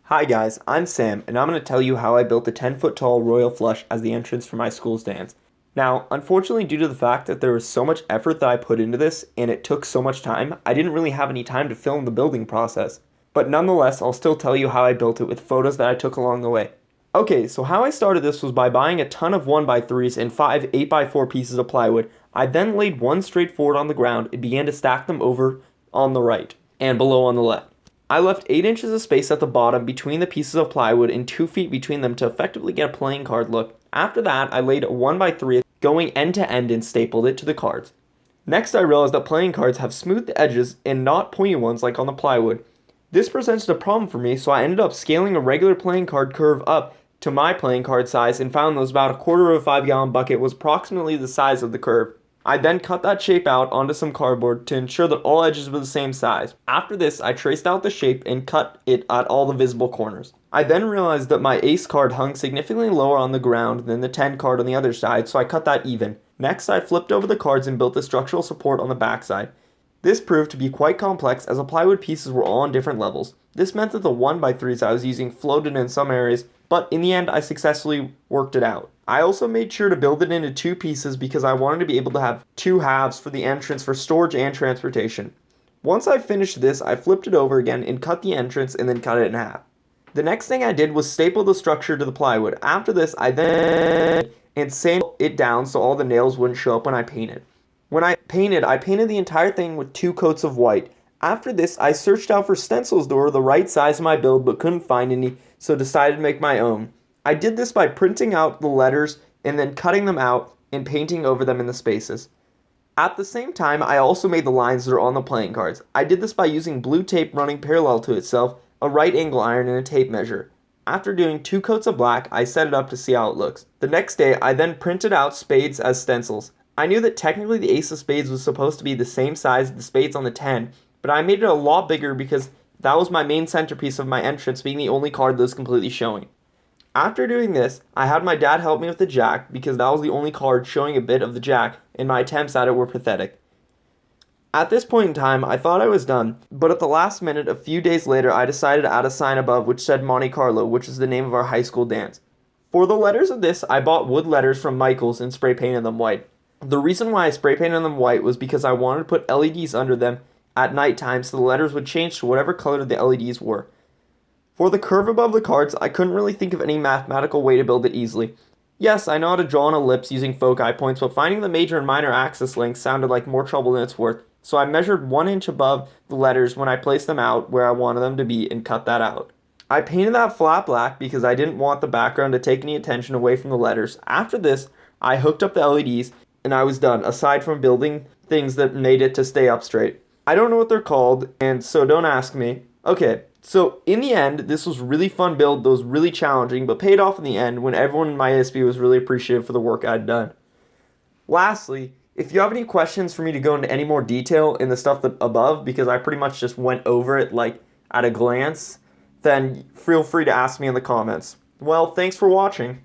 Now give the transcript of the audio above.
Hi guys, I'm Sam, and I'm going to tell you how I built a 10-foot tall royal flush as the entrance for my school's dance. Now, unfortunately, due to the fact that there was so much effort that I put into this, and it took so much time, I didn't really have any time to film the building process. But nonetheless, I'll still tell you how I built it with photos that I took along the way. Okay, so how I started this was by buying a ton of 1x3s and 5 8x4 pieces of plywood. I then laid one straight forward on the ground and began to stack them over on the right and below on the left. I left 8 inches of space at the bottom between the pieces of plywood and 2 feet between them to effectively get a playing card look. After that, I laid a 1x3 going end to end and stapled it to the cards. Next, I realized that playing cards have smooth edges and not pointy ones like on the plywood. This presented a problem for me, so I ended up scaling a regular playing card curve up to my playing card size and found that about a quarter of a 5-gallon bucket was approximately the size of the curve. I then cut that shape out onto some cardboard to ensure that all edges were the same size. After this, I traced out the shape and cut it at all the visible corners. I then realized that my ace card hung significantly lower on the ground than the 10 card on the other side, so I cut that even. Next, I flipped over the cards and built the structural support on the backside. This proved to be quite complex as the plywood pieces were all on different levels. This meant that the 1x3s I was using floated in some areas, but in the end I successfully worked it out. I also made sure to build it into 2 pieces because I wanted to be able to have 2 halves for the entrance for storage and transportation. Once I finished this, I flipped it over again and cut the entrance and then cut it in half. The next thing I did was staple the structure to the plywood. After this, I then sanded it down so all the nails wouldn't show up when I painted. When I painted the entire thing with 2 coats of white. After this, I searched out for stencils that were the right size of my build but couldn't find any, so decided to make my own. I did this by printing out the letters and then cutting them out and painting over them in the spaces. At the same time, I also made the lines that are on the playing cards. I did this by using blue tape running parallel to itself, a right angle iron, and a tape measure. After doing 2 coats of black, I set it up to see how it looks. The next day, I then printed out spades as stencils. I knew that technically the ace of spades was supposed to be the same size as the spades on the 10, but I made it a lot bigger because that was my main centerpiece of my entrance, being the only card that was completely showing. After doing this, I had my dad help me with the jack because that was the only card showing a bit of the jack and my attempts at it were pathetic. At this point in time, I thought I was done, but at the last minute, a few days later, I decided to add a sign above which said Monte Carlo, which is the name of our high school dance. For the letters of this, I bought wood letters from Michael's and spray painted them white. The reason why I spray painted them white was because I wanted to put LEDs under them at nighttime so the letters would change to whatever color the LEDs were. For the curve above the cards, I couldn't really think of any mathematical way to build it easily. Yes, I know how to draw an ellipse using foci points, but finding the major and minor axis lengths sounded like more trouble than it's worth, so I measured 1 inch above the letters when I placed them out where I wanted them to be and cut that out. I painted that flat black because I didn't want the background to take any attention away from the letters. After this, I hooked up the LEDs and I was done, aside from building things that made it to stay up straight. I don't know what they're called, and so don't ask me. Okay, so in the end, this was really fun build that was really challenging, but paid off in the end when everyone in my ASB was really appreciative for the work I'd done. Lastly, if you have any questions for me to go into any more detail in the stuff that above, because I pretty much just went over it like at a glance, then feel free to ask me in the comments. Well, thanks for watching.